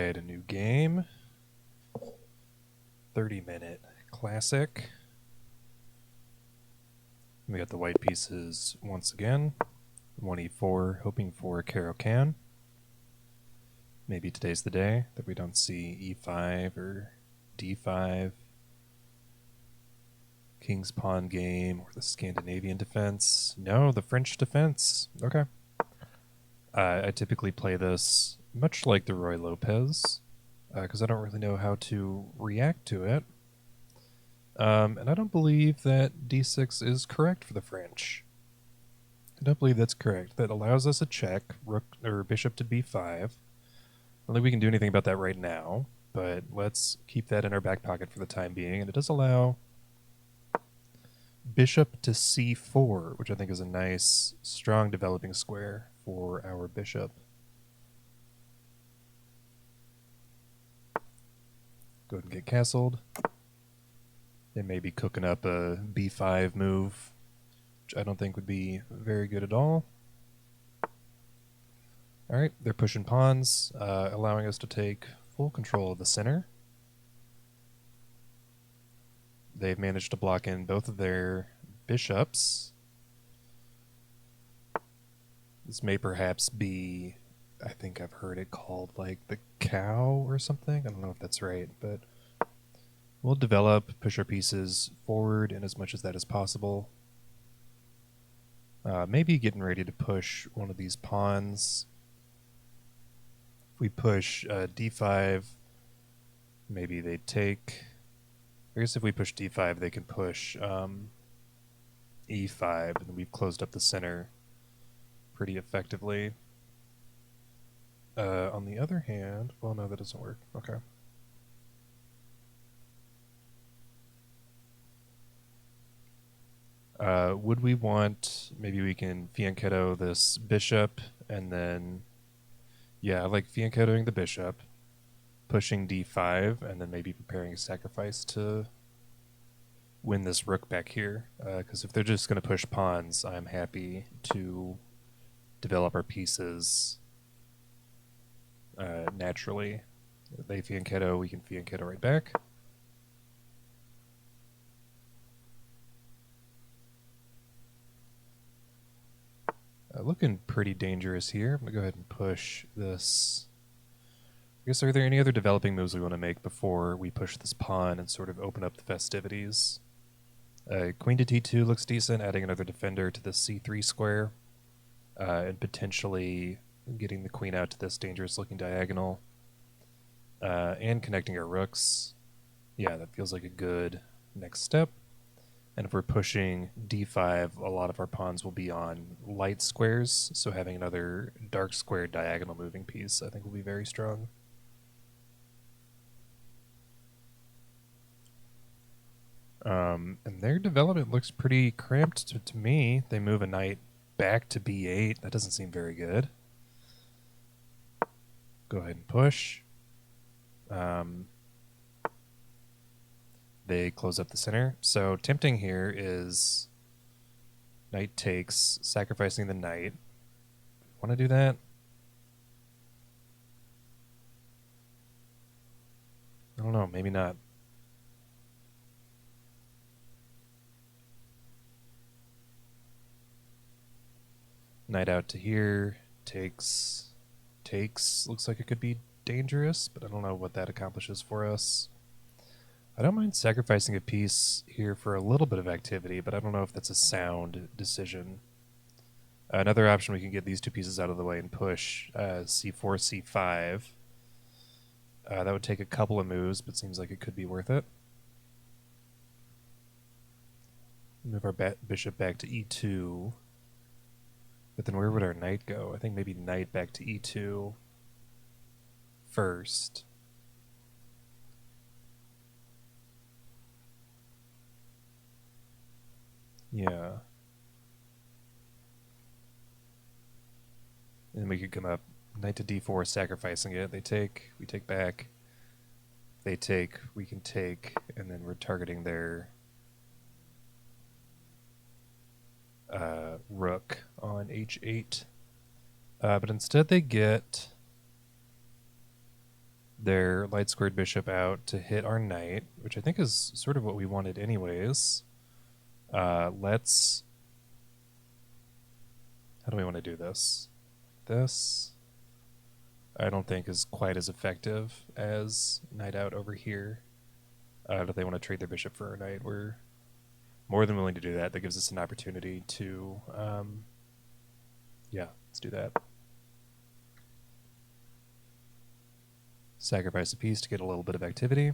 Alright, a new game. 30-minute classic. We got the white pieces once again. 1e4, hoping for Caro-Can. Maybe today's the day that we don't see e5 or d5. King's pawn game or the Scandinavian defense. No, the French defense. Okay. I typically play this much like the Roy Lopez, because I don't really know how to react to it. And I don't believe that d6 is correct for the French. I don't believe that's correct. That allows us a check, rook or bishop to b5. I don't think we can do anything about that right now, but let's keep that in our back pocket for the time being. And it does allow bishop to c4, which I think is a nice, strong developing square for our bishop. Go ahead and get castled. They may be cooking up a b5 move, which I don't think would be very good at all. Alright, they're pushing pawns, allowing us to take full control of the center. They've managed to block in both of their bishops. This may perhaps be, I think I've heard it called like the cow or something. I don't know if that's right, but we'll develop, push our pieces forward in as much as that is possible. Maybe getting ready to push one of these pawns. If we push d5, maybe they take... I guess if we push d5, they can push e5, and we've closed up the center pretty effectively. On the other hand... Well, no, that doesn't work. Okay. Would we want... Maybe we can fianchetto this bishop, and then... Yeah, I like fianchettoing the bishop, pushing d5, and then maybe preparing a sacrifice to win this rook back here. Because if they're just going to push pawns, I'm happy to develop our pieces naturally. If they fianchetto, we can fianchetto right back. Looking pretty dangerous here. I'm going to go ahead and push this. I guess, are there any other developing moves we want to make before we push this pawn and sort of open up the festivities? Queen to d2 looks decent, adding another defender to the c3 square, and potentially getting the queen out to this dangerous-looking diagonal, and connecting our rooks. Yeah, that feels like a good next step. And if we're pushing d5, a lot of our pawns will be on light squares, so having another dark square diagonal moving piece I think will be very strong. And their development looks pretty cramped to me. They move a knight back to b8. That doesn't seem very good. Go ahead and push. They close up the center. So tempting here is knight takes, sacrificing the knight. Want to do that? I don't know, maybe not. Knight out to here, takes, looks like it could be dangerous, but I don't know what that accomplishes for us. I don't mind sacrificing a piece here for a little bit of activity, but I don't know if that's a sound decision. Another option, we can get these two pieces out of the way and push c4, c5. That would take a couple of moves, but seems like it could be worth it. Move our bishop back to e2. But then where would our knight go? I think maybe knight back to e2 first. Yeah. And we could come up knight to d4, sacrificing it. They take, we take back. They take, we can take, and then we're targeting their rook on h8. But instead they get their light squared bishop out to hit our knight, which I think is sort of what we wanted anyways. Let's... How do we want to do this? This, I don't think, is quite as effective as knight out over here. If they want to trade their bishop for a knight, we're more than willing to do that. That gives us an opportunity to... yeah, let's do that. Sacrifice a piece to get a little bit of activity.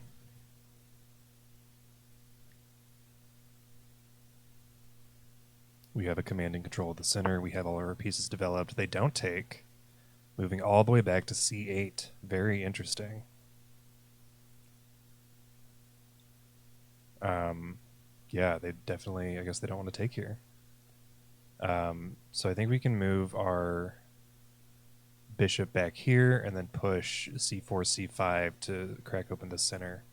We have a command and control of the center. We have all our pieces developed. They don't take. Moving all the way back to c8. Very interesting. Yeah, they definitely, I guess they don't want to take here. So I think we can move our bishop back here and then push c4, c5 to crack open the center.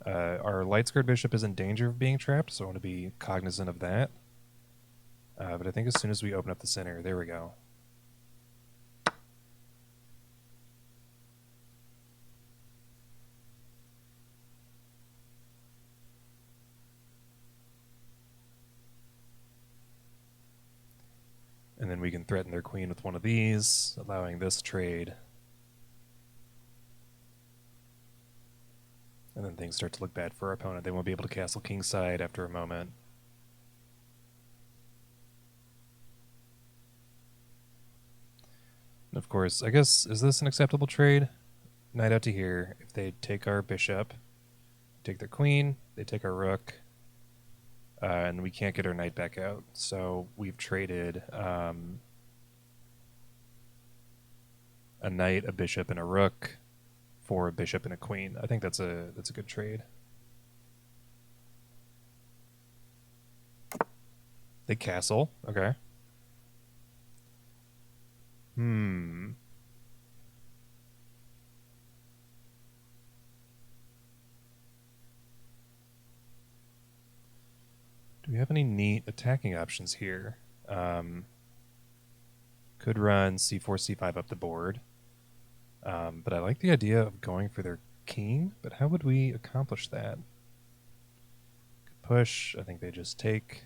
Our light squared bishop is in danger of being trapped, so I want to be cognizant of that. But I think as soon as we open up the center, there we go. And then we can threaten their queen with one of these, allowing this trade. And then things start to look bad for our opponent. They won't be able to castle kingside after a moment. And of course, I guess, is this an acceptable trade? Knight out to here. If they take our bishop, take their queen, they take our rook, and we can't get our knight back out. So we've traded a knight, a bishop, and a rook for a bishop and a queen. I think that's a good trade. They castle. Okay. Do we have any neat attacking options here? Could run c4, c5 up the board. But I like the idea of going for their king, but how would we accomplish that? Could push. I think they just take.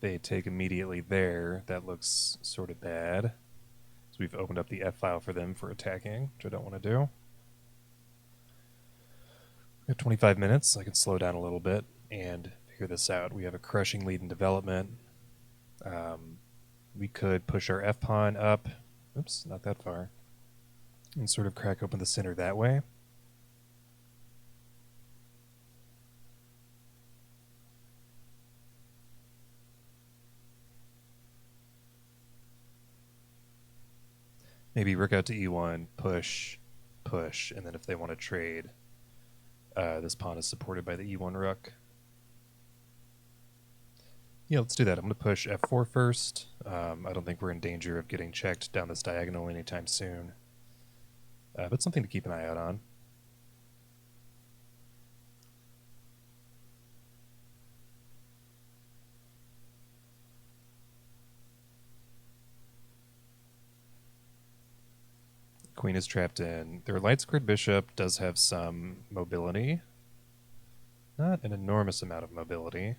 They take immediately there. That looks sort of bad. So we've opened up the F file for them for attacking, which I don't want to do. We have 25 minutes. I can slow down a little bit and figure this out. We have a crushing lead in development. We could push our F pawn up. Oops, not that far. And sort of crack open the center that way. Maybe rook out to e1, push, push, and then if they want to trade, this pawn is supported by the e1 rook. Yeah, let's do that. I'm going to push f4 first. I don't think we're in danger of getting checked down this diagonal anytime soon. But something to keep an eye out on. Queen is trapped in. Their light squared bishop does have some mobility. Not an enormous amount of mobility.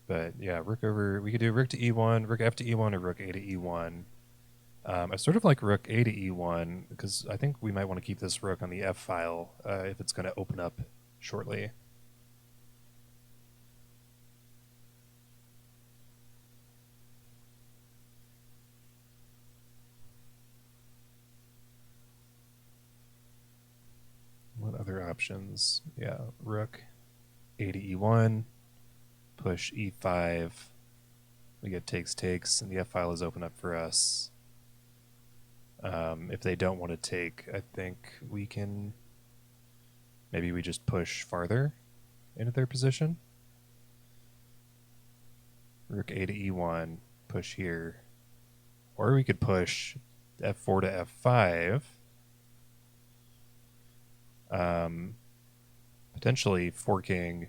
But yeah, rook over, we could do rook to e1, rook f to e1, or rook a to e1. I sort of like rook a to e1 because I think we might want to keep this rook on the f file if it's going to open up shortly. What other options? Yeah, rook a to e1, push e5. We get takes, takes, and the f file is open up for us. If they don't want to take, I think we can... Maybe we just push farther into their position. Rook a to e1, push here. Or we could push f4 to f5, potentially forking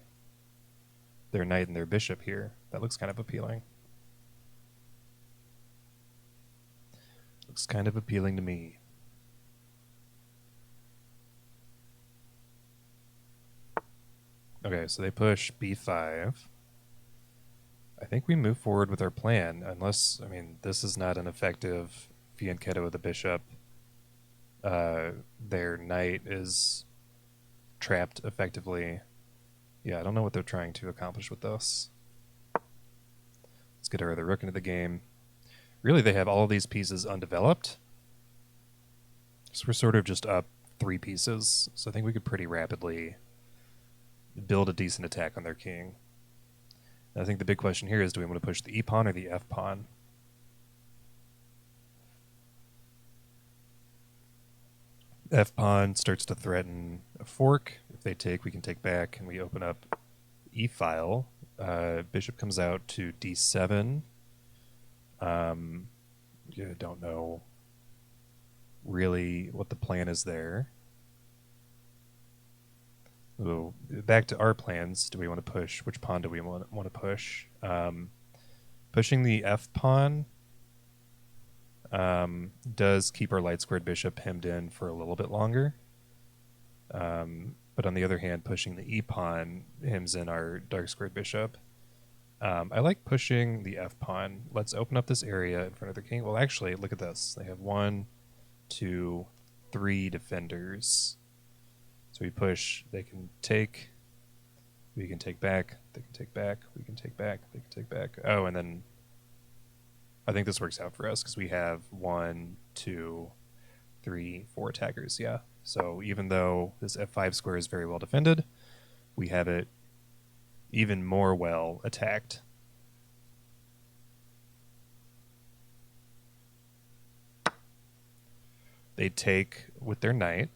their knight and their bishop here. That looks kind of appealing. Looks kind of appealing to me. Okay, so they push b5. I think we move forward with our plan, unless, I mean, this is not an effective fianchetto with the bishop. Their knight is trapped effectively. Yeah, I don't know what they're trying to accomplish with this. Let's get our other rook into the game. Really, they have all of these pieces undeveloped. So we're sort of just up 3 pieces. So I think we could pretty rapidly build a decent attack on their king. And I think the big question here is, do we want to push the e-pawn or the f-pawn? F-pawn starts to threaten a fork. If they take, we can take back, and we open up e-file. Bishop comes out to d7. Yeah, don't know really what the plan is there. So back to our plans. Do we want to push? Which pawn do we want to push? Pushing the f pawn does keep our light squared bishop hemmed in for a little bit longer. But on the other hand, pushing the e pawn hems in our dark squared bishop. I like pushing the f pawn. Let's open up this area in front of the king. Well, actually, look at this. They have 1, 2, 3 defenders. So we push, they can take, we can take back, they can take back, we can take back, they can take back. Oh, and then I think this works out for us because we have 1, 2, 3, 4 attackers, yeah. So even though this f5 square is very well defended, we have it even more well attacked. They take with their knight.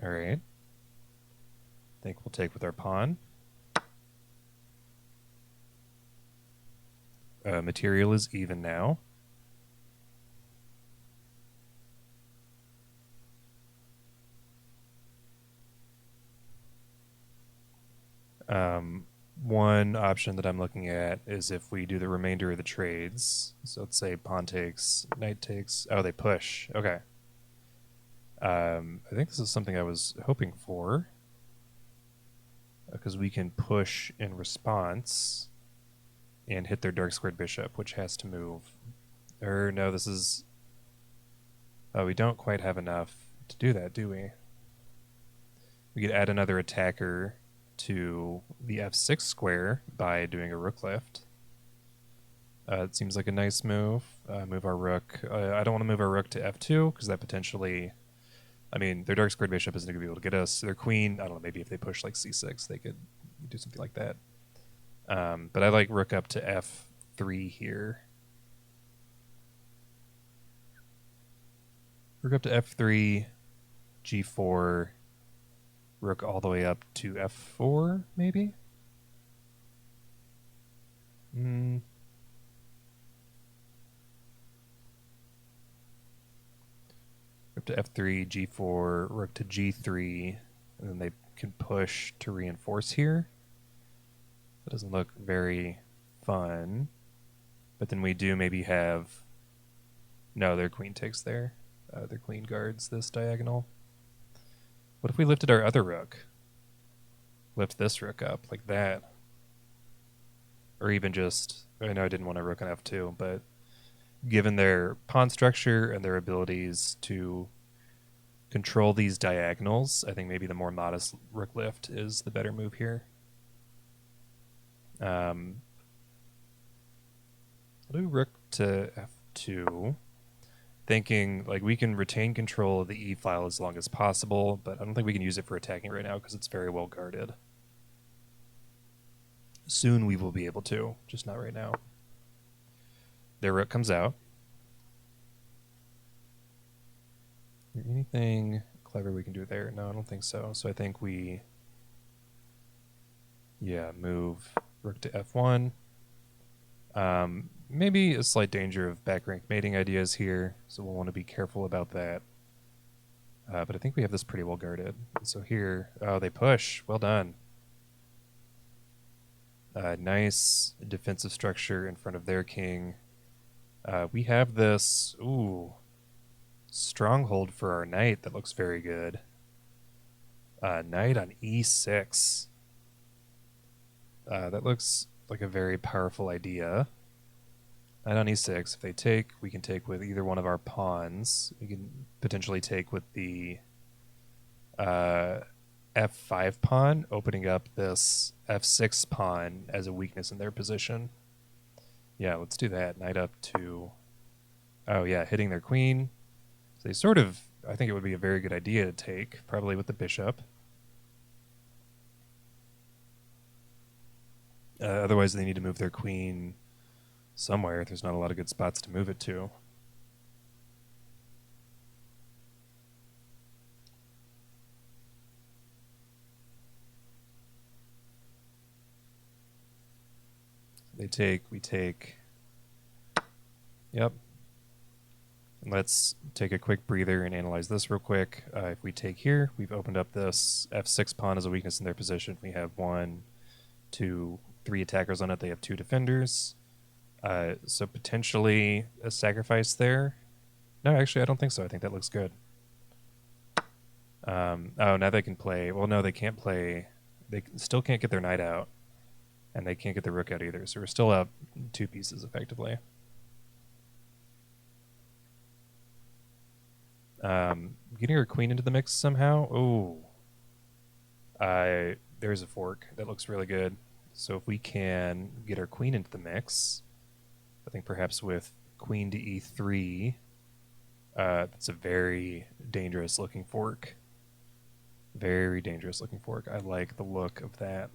All right. I think we'll take with our pawn. Material is even now. One option that I'm looking at is if we do the remainder of the trades. So let's say pawn takes, knight takes. Oh, they push. Okay. I think this is something I was hoping for, because we can push in response and hit their dark squared bishop, which has to move. Or no, this is... Oh, we don't quite have enough to do that, do we? We could add another attacker to the f6 square by doing a rook lift. It seems like a nice move. Move our rook. I don't want to move our rook to f2 because that potentially... I mean, their dark squared bishop isn't going to be able to get us. Their queen, I don't know, maybe if they push like c6, they could do something like that. But I like rook up to f3 here. Rook up to f3, g4, rook all the way up to f4, maybe? Rook to f3, g4, rook to g3, and then they can push to reinforce here. That doesn't look very fun. But then we do maybe have... No, their queen takes there. Their queen guards this diagonal. What if we lifted our other rook? Lift this rook up like that. Or even just... I know I didn't want a rook on f2, but given their pawn structure and their abilities to control these diagonals, I think maybe the more modest rook lift is the better move here. I'll do rook to f2, thinking like we can retain control of the e file as long as possible, but I don't think we can use it for attacking right now because it's very well guarded. Soon we will be able to, just not right now. Their rook comes out. Is there anything clever we can do there? No, I don't think so. So I think we, move rook to f1. maybe a slight danger of back rank mating ideas here, so we'll want to be careful about that. But I think we have this pretty well guarded. So here, oh, they push. Well done. Nice defensive structure in front of their king. We have this, stronghold for our knight that looks very good. Knight on e6. That looks like a very powerful idea. Knight on e6. If they take, we can take with either one of our pawns. We can potentially take with the f5 pawn, opening up this f6 pawn as a weakness in their position. Yeah, let's do that. Knight up to... Oh, yeah, hitting their queen. So they sort of... I think it would be a very good idea to take, probably with the bishop. Otherwise, they need to move their queen somewhere. There's not a lot of good spots to move it to. They take, we take. Yep. And let's take a quick breather and analyze this real quick. If we take here, we've opened up this f6 pawn as a weakness in their position. We have 1, 2, 3 attackers on it. They have 2 defenders. So potentially a sacrifice there. No, actually, I don't think so. I think that looks good. Oh, now they can play. Well, no, they can't play. They still can't get their knight out. And they can't get the rook out either. So we're still up 2 pieces, effectively. Getting our queen into the mix somehow. Oh. There's a fork. That looks really good. So if we can get our queen into the mix, I think perhaps with queen to e3, that's a very dangerous looking fork. Very dangerous looking fork. I like the look of that.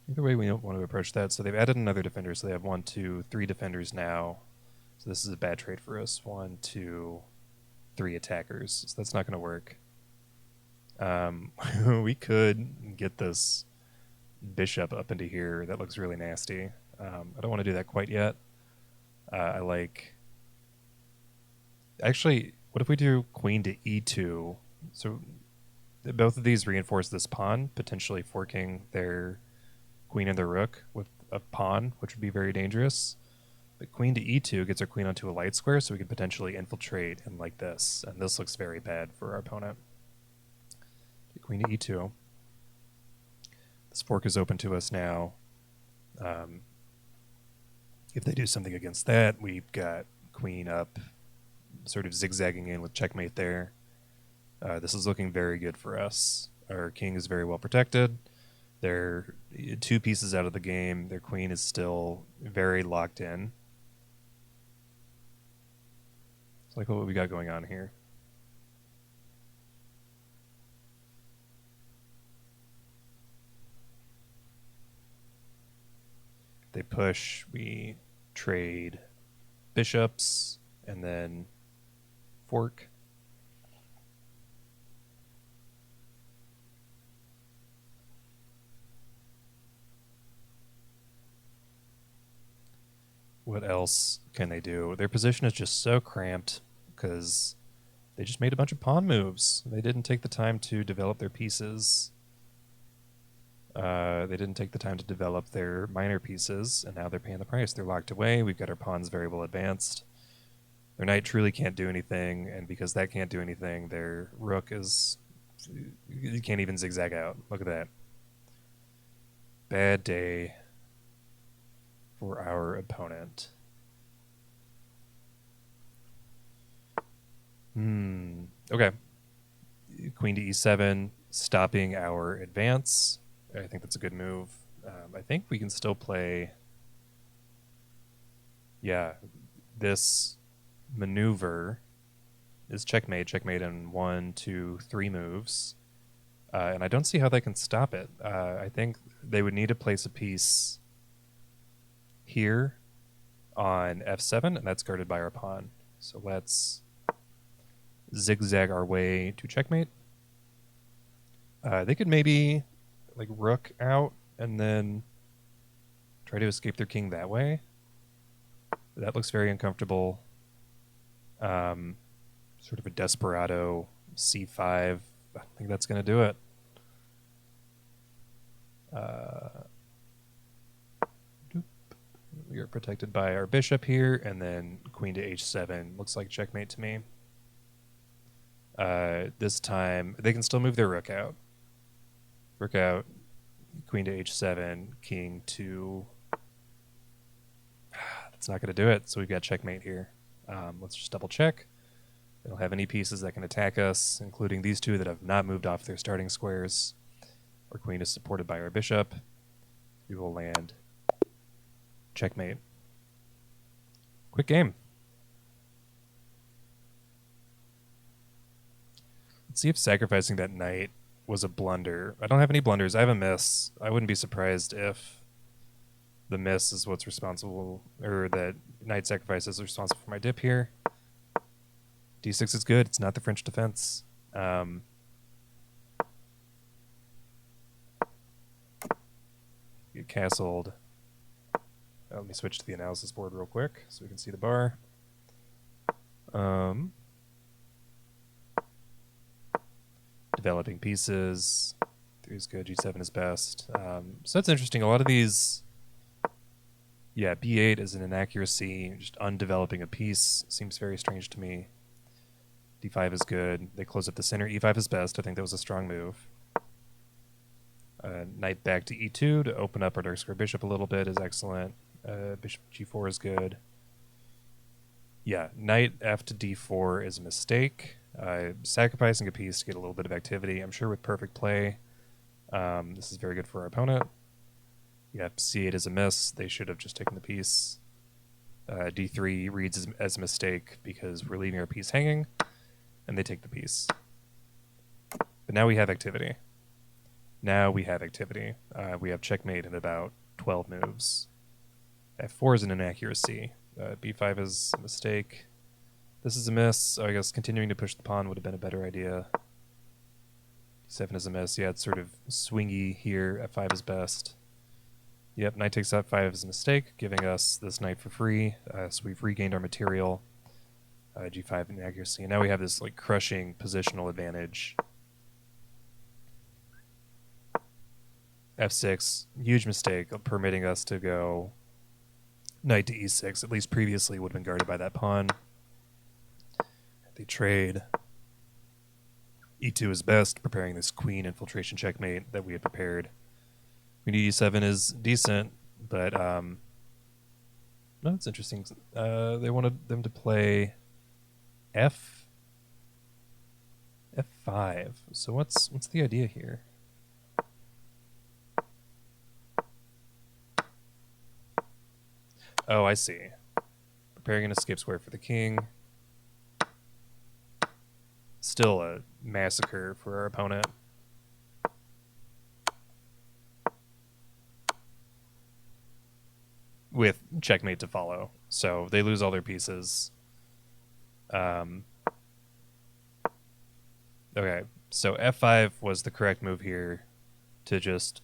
Either way, we don't want to approach that. So they've added another defender. So they have 1, 2, 3 defenders now. So this is a bad trade for us. 1, 2, 3 attackers. So that's not going to work. We could get this bishop up into here. That looks really nasty. I don't want to do that quite yet. I like... Actually, what if we do queen to e2? So both of these reinforce this pawn, potentially forking their queen and their rook with a pawn, which would be very dangerous. But queen to e2 gets our queen onto a light square, so we could potentially infiltrate in like this. And this looks very bad for our opponent. Queen to e2. This fork is open to us now. If they do something against that, we've got queen up, sort of zigzagging in with checkmate there. This is looking very good for us. Our king is very well protected. They're 2 pieces out of the game. Their queen is still very locked in. It's like what we got going on here. They push, we trade bishops, and then fork. What else can they do? Their position is just so cramped because they just made a bunch of pawn moves. They didn't take the time to develop their pieces. They didn't take the time to develop their minor pieces, and now they're paying the price. They're locked away. We've got our pawns very well advanced. Their knight truly can't do anything, and because that can't do anything, their rook is... You can't even zigzag out. Look at that. Bad day for our opponent. Okay. Queen to e7, stopping our advance. I think that's a good move. I think we can still play... Yeah, this maneuver is checkmate. Checkmate in 1, 2, 3 moves. And I don't see how they can stop it. I think they would need to place a piece here on f7, and that's guarded by our pawn. So let's zigzag our way to checkmate. They could maybe like rook out and then Try to escape their king that way. That looks very uncomfortable. Sort of a desperado c5. I think that's going to do it. We are protected by our bishop here, and then queen to h7. Looks like checkmate to me. This time, they can still move their rook out. Rook out, queen to h7, king to... That's not going to do it, so we've got checkmate here. Let's just double check. They don't have any pieces that can attack us, including these two that have not moved off their starting squares. Our queen is supported by our bishop. We will land checkmate. Quick game. Let's see if sacrificing that knight was a blunder. I don't have any blunders. I have a miss. I wouldn't be surprised if the miss is what's responsible, or that knight sacrifice is responsible for my dip here. d6 is good. It's not the French defense. Get castled. Let me switch to the analysis board real quick so we can see the bar. Developing pieces. 3 is good. G7 is best. So that's interesting. A lot of these... Yeah, b8 is an inaccuracy. Just undeveloping a piece seems very strange to me. d5 is good. They close up the center. e5 is best. I think that was a strong move. Knight back to e2 to open up our dark square bishop a little bit is excellent. Bishop g4 is good. Yeah, knight f to d4 is a mistake. Sacrificing a piece to get a little bit of activity. I'm sure with perfect play, this is very good for our opponent. Yeah, c8 is a miss. They should have just taken the piece. d3 reads as a mistake because we're leaving our piece hanging, and they take the piece. But now we have activity. We have checkmate in about 12 moves. f4 is an inaccuracy. b5 is a mistake. This is a miss, so I guess continuing to push the pawn would have been a better idea. d7 is a miss. Yeah, it's sort of swingy here. f5 is best. Yep, knight takes f5 is a mistake, giving us this knight for free. So we've regained our material. g5 inaccuracy. And now we have this like crushing positional advantage. f6, huge mistake, permitting us to go knight to e6. At least previously would have been guarded by that pawn. They trade. e2 is best, preparing this queen infiltration checkmate that we had prepared. Queen to e7 is decent, but no, it's interesting. They wanted them to play f5. So what's the idea here? Oh, I see. Preparing an escape square for the king. Still a massacre for our opponent. With checkmate to follow. So they lose all their pieces. Okay, so f5 was the correct move here to just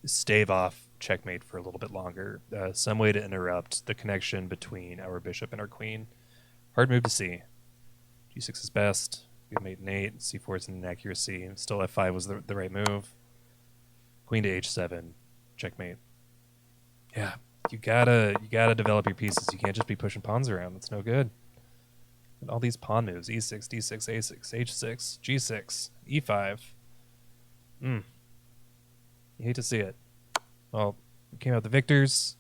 stave off checkmate for a little bit longer. Some way to interrupt the connection between our bishop and our queen. Hard move to see. g6 is best. We have mate and 8. c4 is an inaccuracy. Still f5 was the right move. Queen to h7. Checkmate. Yeah, you gotta develop your pieces. You can't just be pushing pawns around. That's no good. And all these pawn moves: e6, d6, a6, h6, g6, e5. You hate to see it. Well, we came out the victors.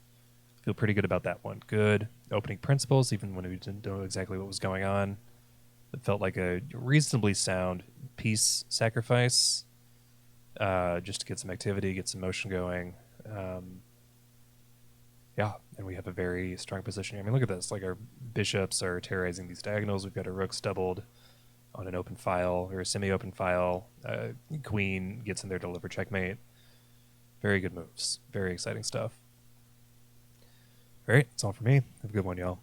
Feel pretty good about that one. Good opening principles, even when we didn't know exactly what was going on. It felt like a reasonably sound piece sacrifice, just to get some activity, get some motion going. Yeah, and we have a very strong position here. I mean, look at this. Like, our bishops are terrorizing these diagonals. We've got our rooks doubled on an open file, or a semi-open file. Queen gets in there to deliver checkmate. Very good moves. Very exciting stuff. All right, that's all for me. Have a good one, y'all.